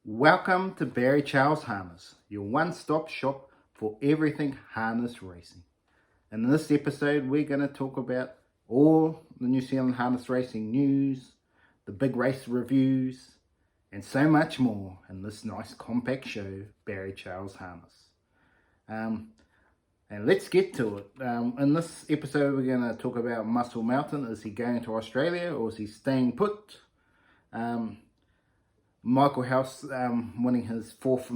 Welcome to Barry Charles Harness, your one-stop shop for everything harness racing. And in this episode, we're going to talk about all the New Zealand harness racing news, the big race reviews, and so much more in this nice compact show, Barry Charles Harness. And let's get to it. In this episode, we're going to talk about Muscle Mountain. Is he going to Australia or is he staying put? Michael House winning his fourth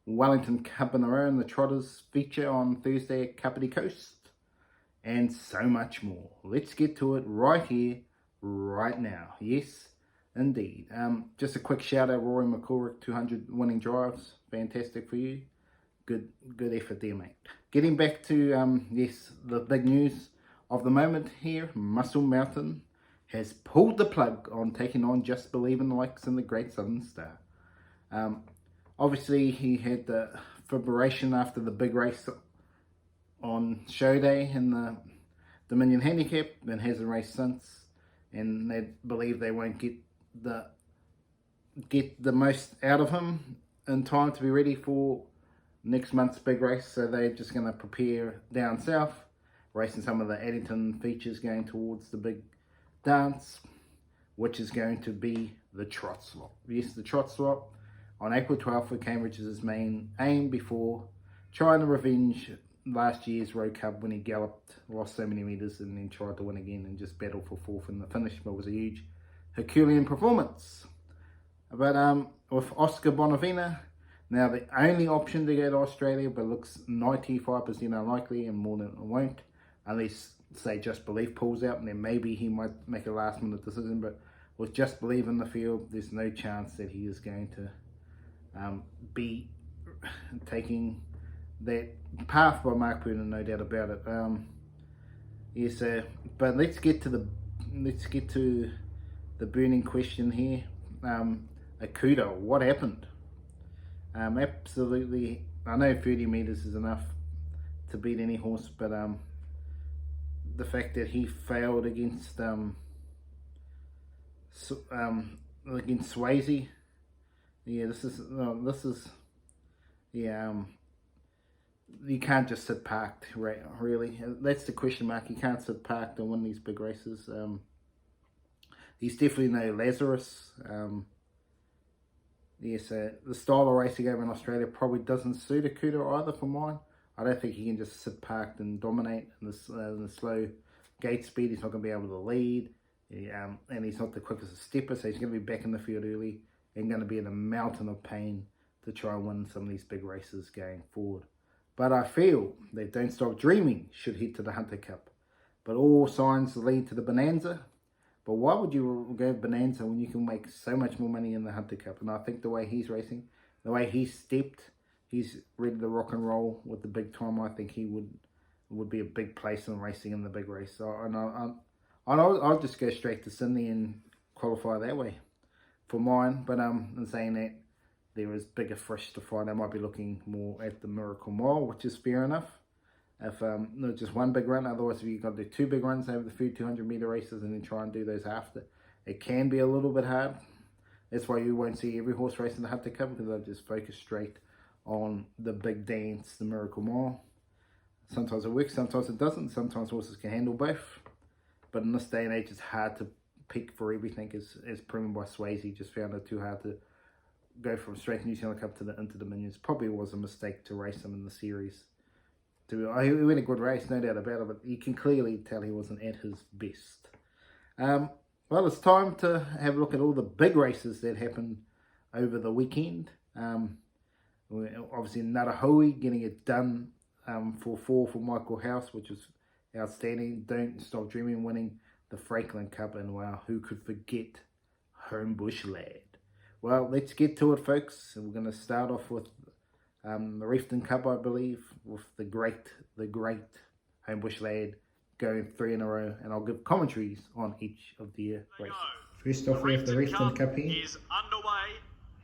Wellington Cup in a row in the Trotters feature on Thursday at Kapiti Coast. And so much more. Let's get to it right here, right now. Yes, indeed. Just a quick shout out, Rory McCorrick, 200 winning drives. Fantastic for you. Good effort there, mate. Getting back to, yes, the big news of the moment here. Muscle Mountain has pulled the plug on taking on Just Believe in the likes and the Great Southern Star. Obviously, he had the fibrillation after the big race on show day in the Dominion Handicap and hasn't raced since. And they believe they won't get the most out of him in time to be ready for next month's big race. So they're just going to prepare down south, racing some of the Addington features going towards the big dance, which is going to be the trot slot. Yes, the trot slot on April 12th for Cambridge is his main aim before trying to revenge last year's Road Cup when he galloped, lost so many metres and then tried to win again and just battled for fourth in the finish, but it was a huge Herculean performance. But with Oscar Bonavena, now the only option to go to Australia, but looks 95% unlikely and more than it won't, unless say Just Believe pulls out, and then maybe he might make a last minute decision. But with Just Believe in the field, there's no chance that he is going to be taking that path by Mark Poonen, no doubt about it. Yes, but let's get to the burning question here. Akuta, what happened? Absolutely, I know 30 metres is enough to beat any horse, but the fact that he failed against Swayze, yeah, you can't just sit parked, right? Really, that's the question mark. You can't sit parked and win these big races. He's definitely no Lazarus. Yes, the style of racing over in Australia probably doesn't suit Akuta either for mine. I don't think he can just sit parked and dominate in the slow gate speed. He's not going to be able to lead. And he's not the quickest of steppers, so he's going to be back in the field early and going to be in a mountain of pain to try and win some of these big races going forward. But I feel that Don't Stop Dreaming should head to the Hunter Cup. But all signs lead to the Bonanza. But why would you go Bonanza when you can make so much more money in the Hunter Cup? And I think the way he's racing, the way he's stepped, he's ready to rock and roll with the big time. I think he would be a big place in racing in the big race. So, I'll just go straight to Sydney and qualify that way for mine. But in saying that, there is bigger fish to find. I might be looking more at the Miracle Mile, which is fair enough. If not just one big run, otherwise if you've got to do two big runs over the few 200 metre races and then try and do those after, it can be a little bit hard. That's why you won't see every horse race in the Hunter Cup, because they'll just focus straight on the big dance, the Miracle Mile. Sometimes it works, sometimes it doesn't. Sometimes horses can handle both. But in this day and age, it's hard to pick for everything, as proven by Swayze. Just found it too hard to go from straight New Zealand Cup to the Inter Dominions. Probably was a mistake to race him in the series. He went a good race, no doubt about it, but you can clearly tell he wasn't at his best. Well, it's time to have a look at all the big races that happened over the weekend. Obviously, Ngarahoe getting it done for Michael House, which was outstanding. Don't Stop Dreaming winning the Franklin Cup, and wow, who could forget Homebush Lad? Well, let's get to it, folks. We're going to start off with the Reefton Cup, I believe, with the great Homebush Lad going 3 in a row, and I'll give commentaries on each of the races. First off, we have the Reefton Cup here. Is underway,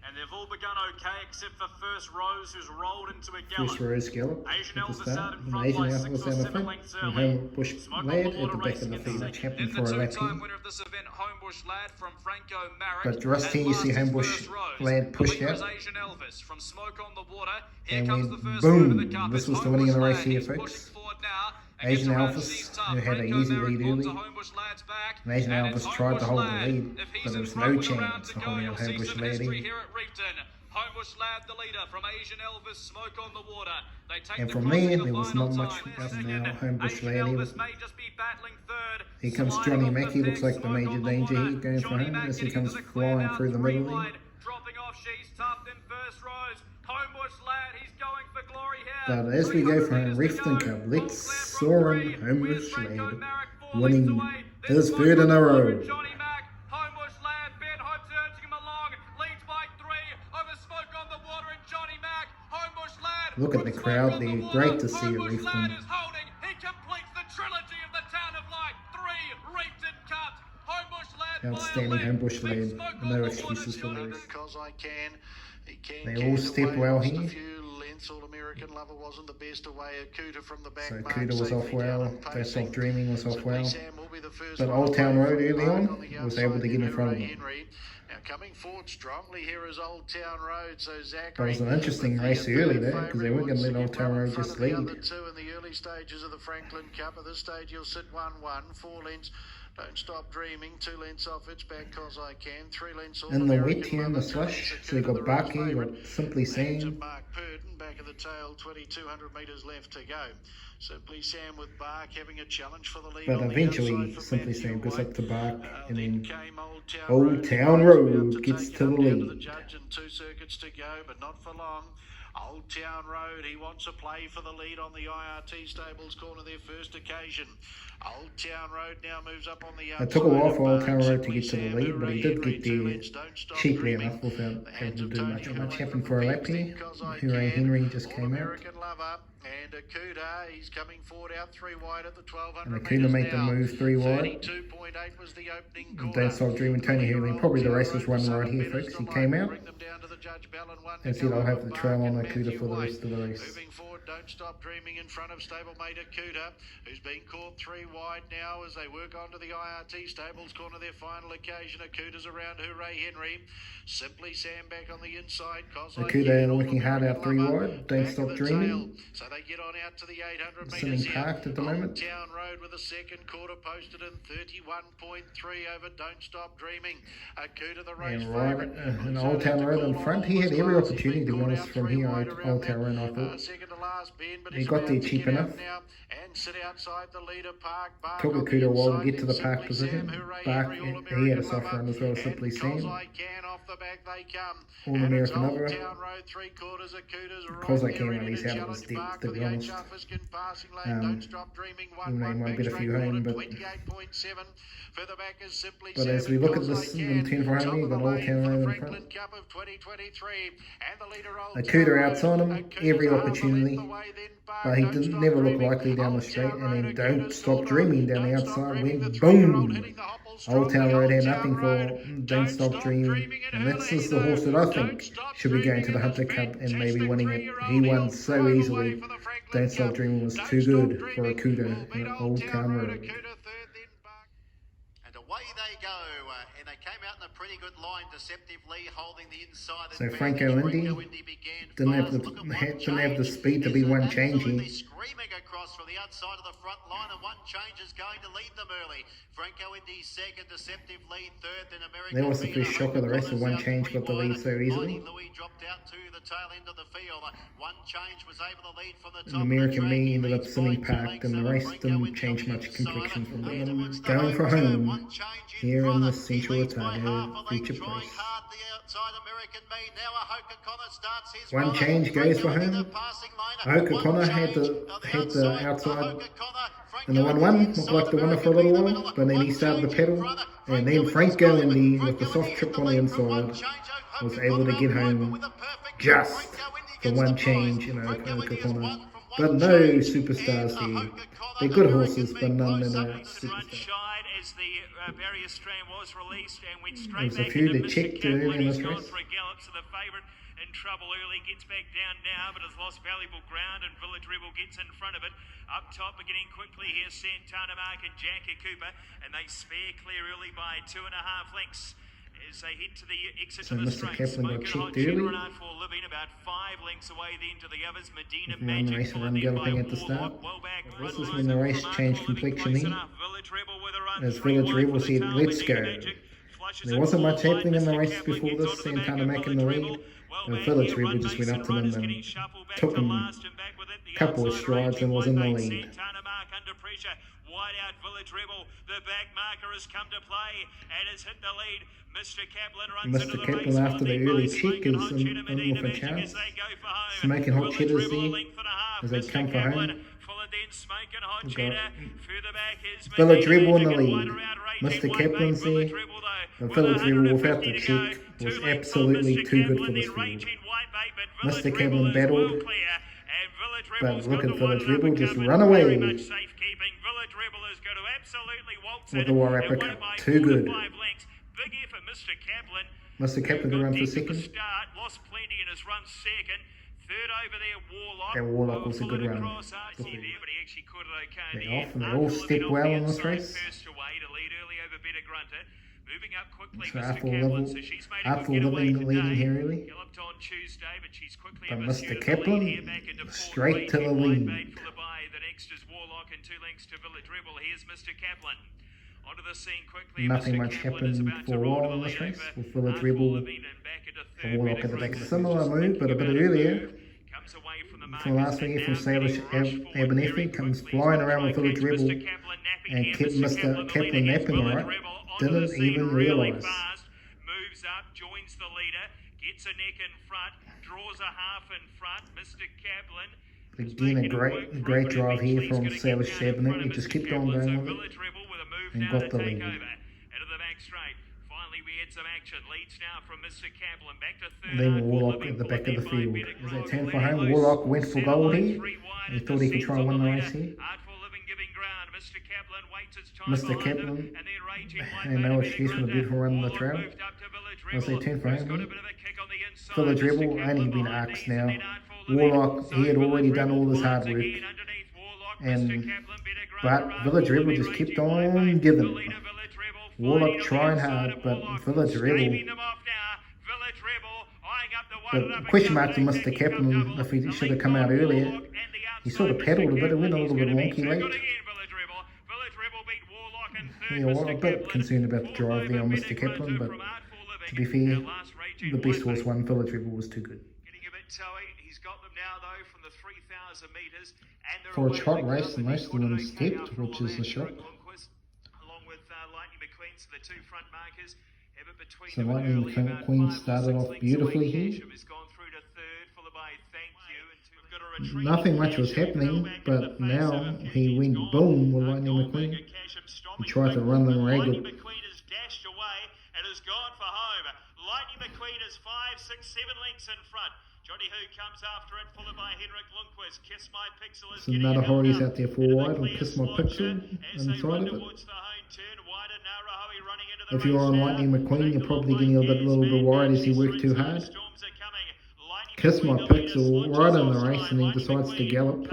and they've all begun okay, except for First Rose, who's rolled into a gallop. First Rose gallop Asian at the Elvis out start, in and front Asian by Elvis 6 or out in 7 front, lengths and early. Homebush Smoke Lad on at board the a back race of the against field, champion in for the a lap two-time here. winner of this event, Homebush Lad from Franco Indie. But just here you see Homebush Lad pushed The leader out. is Asian Elvis from Smoke on the Water. Here And comes went the first move of the boom. cup. This It's was the winning of the Homebush race Lad. here, He's folks. pushing forward now. Asian Gets around Elvis, She's Tough. who had an Franco easy Merrick lead onto early. Homebush Lad's back. And Asian And it's Elvis tried to Homebush hold the Lad. lead, If he's but there in was front no with a round chance to of go, holding you'll out see Homebush some Lad history here. here at Reefton. Homebush Lad, the leader, from Asian Elvis, Smoke on the Water. They take And the from crossing there, the there was final not much time. up Second, now. Homebush Asian Lad here. Elvis may just be battling third. Here comes Sliding Johnny off Mack. He looks pegs, like the Smoke major on the danger water. here going for Johnny home Mack as he getting comes into the clear flying now, through the three middle wide. here. Dropping off, She's Tough in first rows. Homebush Lad, he's going for glory here. But as we go for a 300 Reefton metres to Cup, go. let's Full clear from soar in three. Homebush Where's Franco Lad, Merrick? 4 lengths winning away. Then his Smoke third on in the a water row. and Johnny Mack. Homebush Lad, Ben Hope's urging him along. Leads by 3 over Smoke on the Water and Johnny Mack. Homebush Lad. Look at the crowd there. Great to see at Homebush Lad Reefton. is holding. He completes the trilogy of the Town of Light. 3 Reefton Cups. Homebush Lad by a Outstanding length. Homebush Big Lad. Smoke No on the excuses water, for Johnny those. Because I can. He can They all step well here. All-American Lover wasn't the best away. Akuta from the back. So mark Akuta was off safely well. down and Don't pacing. Stop Dreaming was off Simply well. Sam will be the first But one Old Town away Road from early Mark on the was outside, able to get in then front of Ray them. Henry. Now coming forward strongly here is Old Town Road. So Zachary. But it was an interesting with the race early third though, because they weren't going to let favourite Old Town once Road again, just run in front lead. of the other two in the early stages of the Franklin Cup. At this stage, you'll sit 1-1, 4 lengths. Don't Stop Dreaming, 2 lengths off its back, cause I can. 3 lengths off In the American wet here in the Lover, 2 lengths slush, Akuta, so you the got race Barky, you favourite. got Simply Names Sam. of Mark Purden, back of the tail, 2,200 metres left to go. Simply Sam with Bark having a challenge for the lead. But on the eventually, outside for Simply Matthew Sam goes White. up to Bark, and then came Old Town Road Road gets take to it the up down to the lead. judge and 2 circuits to go, but not for long. Old Town Road, he wants a play for the lead on the IRT Stables corner, their first occasion. Old Town Road now moves up on the outside. It took a while for Old of Town Bark. Road to get to Simply the Sam, lead, but he did Hooray get Henry, 2 there lengths, Don't Stop cheaply Dreaming. enough without The having hands to of do Tony much Hurley happened from for a the lap pegs, here. Because I Hooray Can, Henry just came out. All-American Lover, and Akuta, he's coming forward out 3 wide at the 1,200 And metres Akuta made the now. move 3 wide. 32.8 was the opening And quarter. Don't Stop Dreaming, Tony Hurley. Probably the race was run right here, folks. He came out. Bring them down to the Judge Bell and 1 to And said go I'll have over the trail Bark on and Akuta Matthew for the White. rest of the race. Moving forward, Don't Stop Dreaming in front of stablemate Akuta, who's been caught 3 wide now as they work onto the IRT Stables corner, their final occasion. Akuta's around Hooray Henry. Simply Sam back on the inside. Akuta working hard out 3 wide. Don't Stop Dreaming. So they get on out to the 800 metres Sitting here. parked at the moment. Town Road with a second quarter posted in 31.3 over Don't Stop Dreaming. Akuta the race And right, favourite. and Old Town Road in front. He had every opportunity, to be honest, from here. Old Town Road, I thought. Second to last bend, but He he's got about there to cheap get out enough. now and sit outside the leader Park. Bark Took on the Akuta a while to inside, get to the then park Simply position. Sam, Hooray Bark, Henry, he had a All-American soft Lover, run as well, and Simply Cause Sam. I Can off the back they come. All-American Lover. Town Road 3/4, Akuta's Cause I right Can there when in he's to out of his challenge depth, Bark to for be the honest. H-Hufferskin passing lane. Don't Stop Dreaming, he might 1-1 get a back few straight home, quarter, but 28.7. Further back is Simply But Sam as we and look at Cause this I in Can. 10 for Top home, of got the Old lane Town for the Road in Franklin front. Cup of 2023, and the leader Old Akuta Town Road. outside him, Akuta's every half a opportunity, length away, then Bark, but he Don't didn't Stop never look Dreaming. likely down the Old straight, Town and then Road, Don't Akuta's Stop still Dreaming down Don't the Stop outside, Dreaming, went the 3-year-old boom. hitting the hopple Old strongly. Town Road had Old nothing Town for Road. Don't Stop Dreaming, and this is the horse that I think should be going to the Hunter Cup and maybe winning it. He won so easily. Don't Stop Dreaming was too good for Akuta in Old Town Road. And away they go, and they came out in a pretty good line, deceptively holding the inside. So Franco Indie didn't have the speed to be one change here. Screaming across from the outside of the front line, and one change is going to lead them early. Franco Indie second, deceptive lead third, then American. That was the first shock of the rest of one change got the lead so easily. Louis dropped out to the tail end of the field. One change was able to lead from the top. And American Me ended up sitting parked, and the race didn't change much complexion from them. Going for home here in the Central Ōtaki feature place. One change goes for home. Ōtaki had the outside in the 1-1, looked like the winner for a little while, but then he started the pedal, and then Franco Indie with the soft trip on the inside was able to get home just for one change in Ōtaki. But no superstars here. They're good horses, but none that are superstars. As the barrier stream was released and went straight There's a back few into that checked Mr. Cat early when in he's this gone race. for a gallop, so the favourite in trouble early gets back down now, but has lost valuable ground, and Village Rebel gets in front of it. Up top, beginning quickly here, Santana Mark and Jack Cooper, and they spare clear early by 2.5 lengths. As they head to the exit So to the Mr. straight, Kaplan got Smoking checked Hot, early. Cheddar and Art for Living, about 5 lengths away then to the others. Medina Run Magic race followed and then by galloping at the start. Warlock. Well back, This run is low when the race from Art changed for Living, complexion close here. enough. Village Rebel with a run, As 3 Village wide Rebel for the said, tail. let's Medina go. Magic flushes There in wasn't much full happening in the line. race Mr. before Kaplan this. gets onto the back Santana of Mac in the Village lead. Rebel. Well The back Village here, Rebel Run just went Mason up to them Runners and getting shuffled back took to him last and back with it. The couple of outside strides raging and was in the wide lead. back. Santana Mark under pressure. Wide out Village Rebel. The back marker has come to play and has hit the lead. Mr. Kaplan runs into Mr. the Kaplan, race. after the early check, is in with a chance. Smoking Hot Cheddar's there as they come for home. We've got Village Rebel in the lead. Mr. Kaplan's there. The Village Rebel without the check was absolutely too good for this field. Mr. Kaplan battled, but look at Village Rebel just run away with the Wairarapa Cup. Too good. Big effort, Mr. Kaplan. Mr. Kaplan to run for second. Start, lost plenty and has run second. Third over there, Warlock. And Warlock was a good run. Across Archie there, but he actually caught it okay in They're the off, end. and they all stepped well in this race. First away to lead early over Better Grunter. Moving up quickly, So Mr. Artful Kaplan. Level, So she's made a Artful good getaway Living leading today. here early. Galloped on Tuesday, but she's quickly But in Mr. pursuit of the Kaplan, lead here, back into fourth straight to the lead. lead. Wide for the bye. The next is Warlock and 2 lengths to Village Rebel. Here's Mr. Kaplan. Onto the scene quickly. Nothing Mr. much Kaplan is happened about for to a roll while to in the this lead race over with Village Artful Rebel Living and back into third. and Warlock Better at the back. Grunter. Similar move, but a bit earlier. Comes away from the From last markers, week from and now Salish getting rushed forward very Abernethy comes quickly. flying around with Village Locates Rebel Mr. Kaplan napping and here. kept Mr. Kaplan against napping Village right. Rebel onto the Didn't scene even really realise. fast. Moves up, joins the leader, gets a neck in front, draws a half in front. Mr. Kaplan. Again, a great drive here from Salish Abernethy. Just kept on going with it and got the lead. Out of the back straight. Finally, we had some action. Leads now from Mr. Kaplan. Back to third. Then Warlock at the back of the field. As they turned for home, Warlock went for gold here. He thought he could try and win the race here. Mr. Kaplan had no excuse for the beautiful run on the trail. As they turned for home here. Village Rebel only been axed now. Warlock, he had already done all this hard work. But Village Rebel just kept on giving. Warlock trying hard, but Village Rebel. But question mark to Mr. Kaplan if he should have come out earlier. He sort of paddled a bit, it went a little bit wonky late. Yeah, well, a bit concerned about the drive there on Mr. Kaplan, but to be fair, the best horse won. Village Rebel was too good. For a trot race, most of them stepped, which is a shock. So Lightning McQueen started off beautifully here. Nothing much was happening, but now he went boom with Lightning McQueen. He tried to run them ragged. Lightning McQueen has dashed away and has gone for home. Lightning McQueen is 5, 6, 7 lengths in front. Johnny Who comes after it, followed by Henrik Lundqvist. Kiss My Pixel is So another Horry's out there for wide on Kiss My Pixel inside of it. If you're on Lightning McQueen, you're probably getting a little bit wide as he worked too hard. Kiss My Pixel right in the race and he decides to gallop,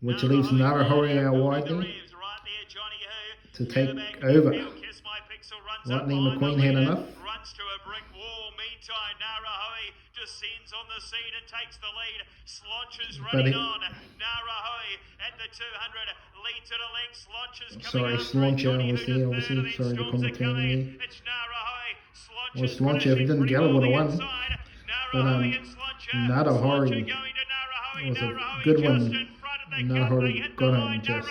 which leaves another Horry out wide there to take over. Lightning McQueen had enough. Runs to a brick wall. Meantime, Narahoe descends on the scene and takes the lead. Slonch is running on. Narahoe at the 200 leads at a length. Slonch is coming. Sorry, Sloncher was there, obviously. Sorry, the commentating there. It's Narahoe. Well, Sloncher, if he didn't gallop, would have won. But Narahoe was a good one. And Narahoe got him just.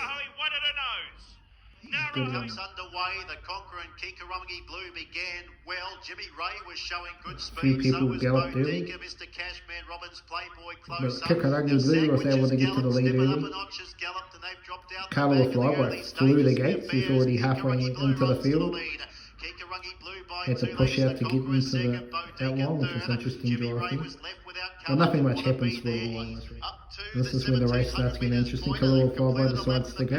Good one. Comes underway. The Conqueror and Kikarangi Blue began well. Jimmy Ray was showing good speed. Few people so was galloped Bo early. Deeker, Mr. Cashman Robbins, Playboy But close up. Kikarangi Blue was able to get to the lead early. Carlo Flyby flew the gates. He's already halfway into the field. Had to push out to get into the outline, which was interesting drive here. But nothing much happens for a while in this race. This is when the race starts getting interesting. Carlo Flyby decides to go.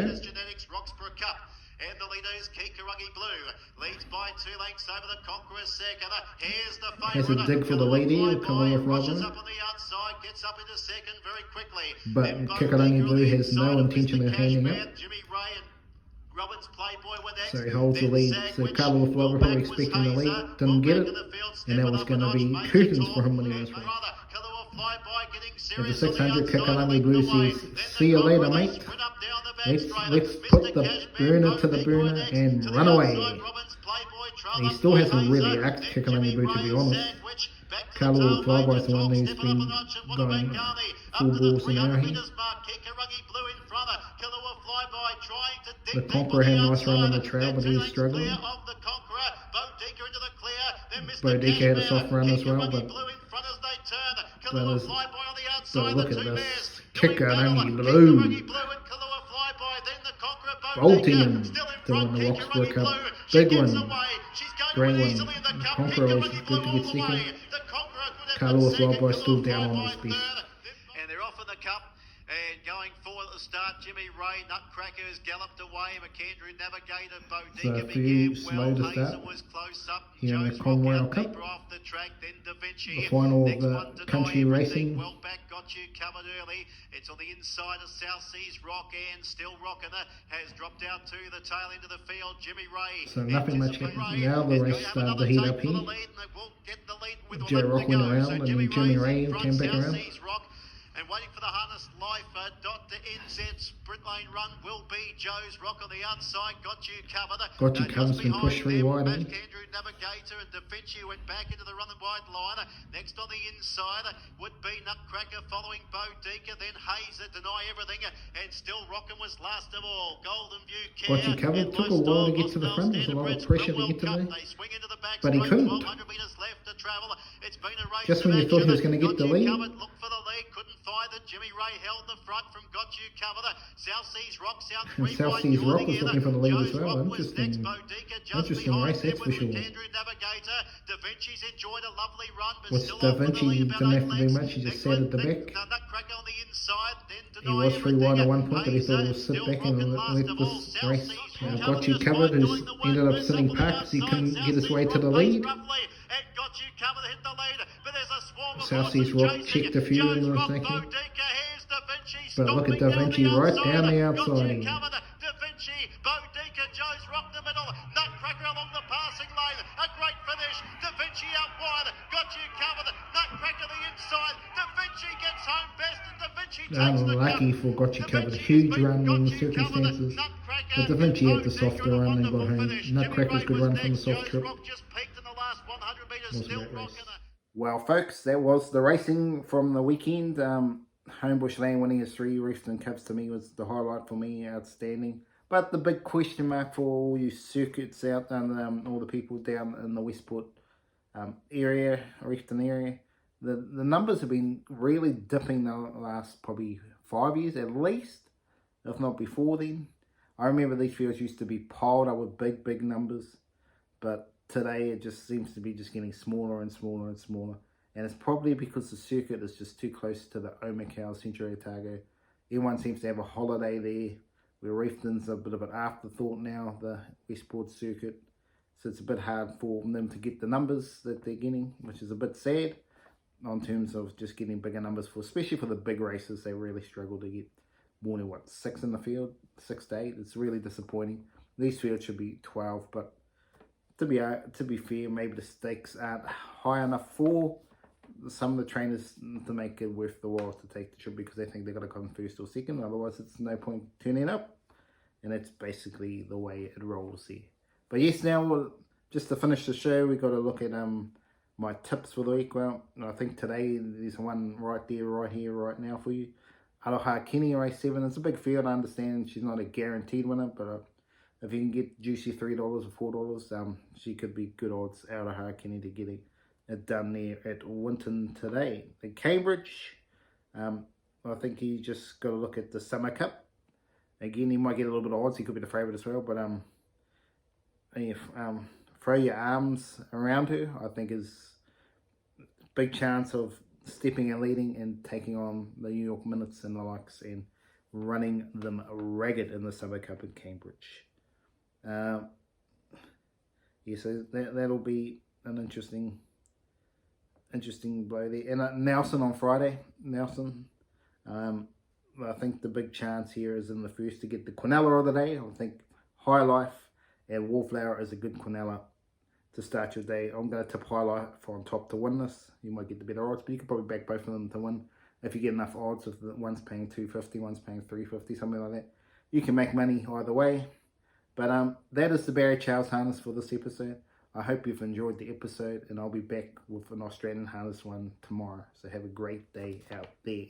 And the leader is Kikarangi Blue. Leads by 2 lengths over the Conqueror second. Here's the favourite. Has a dig for the lead here, Carlo Rushes Flyby. up on the outside, gets up into second very quickly. But Kikarangi Blue has no intention of handing up. Jimmy Ray and Roberts Playboy were next. So he holds the lead. So Carlo with Lover probably expecting the lead, didn't get it, and that was going to be curtains for him winning this race. At the 600, Kakalami Blue says, "See you later, mate. Let's put the burner to the burner and run away." He still hasn't really acted Kakalami Blue, to be honest. Carlo Flyby's the one who's been going full balls in our here. The Conqueror had a nice run on the trail, but he was struggling. Boudica had a soft run as well, but look at this. Kakalami Blue bolting him to win the Roxburgh Cup. Big one. Great one. Conqueror was good to get second. Carlo Flyby still down on this beast. And they're off in the cup. And going forward at the start, Jimmy Ray, Nutcracker has galloped away. McAndrew Navigator, Boudica began well. Hazel was close up. Here in the Jones Commonwealth Rocket Cup. deeper off the track, then Da Vinci. The final Next of one the to country Know racing. Everything. Well back, got you covered early. It's on the inside of South Seas Rock and still rocking it. Has dropped out to the tail end of the field. Jimmy Ray. So nothing much happens now. The race started to heat up here. Joe Rock went around and then Jimmy Ray came back around. And waiting for the harness life, Dot to NZ sprint lane run will be Joe's Rock on the outside. Got you covered. Got you covered, been pushed 3 wide. Andrew Navigator and Da Vinci went back into the run and wide line. Next on the inside would be Nutcracker following Boudica, then Hazer, Deny Everything, and still Rockin' was last of all. Golden View Care. Got you covered. Took a while to get to the front. There's a lot of pressure to get to there. But he couldn't. Just when you thought he was going to get the lead. Look for the lead, couldn't find it. Jimmy Ray held the front from Got You Covered. South Seas Rock, and South Seas Rock was looking for the lead as well. Interesting race, that's for sure. Da Vinci's enjoyed a lovely run, but with Da Vinci didn't have to do much, he just sat at the back. He was 3 wide at one point, but he thought he would sit back and let this race. Got You Covered, who's ended up sitting parked, he couldn't get his way to the lead. South Seas Rock checked a few in the second. But look at Da Vinci right down the outside. Da Vinci, Boudica, Joe's Rock the middle, Nutcracker along the passing lane, a great finish, Da Vinci out wide, Got You Covered, Nutcracker the inside, Da Vinci gets home best, and Da Vinci takes the unlucky for Got You Covered, huge run in the circumstances, but Da Vinci had the softer run and got home. Nutcracker's good run from the soft trip. Well folks, that was the racing from the weekend. Homebush Lad winning his 3 Reefton Cups to me was the highlight for me, outstanding. But the big question mark for all you circuits out and all the people down in the Westport area, Reefton area, the numbers have been really dipping the last probably 5 years at least, if not before then. I remember these fields used to be piled up with big numbers, but today it just seems to be just getting smaller and smaller and smaller. And it's probably because the circuit is just too close to the Omacao, Century Otago. Everyone seems to have a holiday there, where Reefton's a bit of an afterthought now, the Westport circuit. So it's a bit hard for them to get the numbers that they're getting, which is a bit sad in terms of just getting bigger numbers for, especially for the big races. They really struggle to get more than 6 in the field, 6 to 8. It's really disappointing. These fields should be 12, but to be fair, maybe the stakes aren't high enough for some of the trainers to make it worth the while to take the trip, because they think they're going to come first or second. Otherwise, it's no point turning up, and it's basically the way it rolls here. But yes, now just to finish the show, we got to look at my tips for the week. Well, I think today there's one right there, right here, right now for you. Aloha Kenny, race 7. It's a big field. I understand she's not a guaranteed winner, but if you can get juicy $3 or $4, she could be good odds. Aloha Kenny to get it done there at Winton today. At Cambridge, I think you just got to look at the Summer Cup. Again, he might get a little bit of odds. He could be the favourite as well, but throw your arms around her, I think is big chance of stepping and leading and taking on the New York Minutes and the likes and running them ragged in the Summer Cup in Cambridge. Yeah, so that'll be an interesting blow there. And Nelson on Friday. Nelson, I think the big chance here is in the first to get the Quinella of the day. I think High Life and Wallflower is a good quinella to start your day. I'm going to tip High Life on top to win this. You might get the better odds, but you could probably back both of them to win. If you get enough odds, if one's paying $2.50, one's paying $3.50, something like that, you can make money either way. But that is the Barry Charles harness for this episode. I hope you've enjoyed the episode, and I'll be back with an Australian harness one tomorrow. So have a great day out there.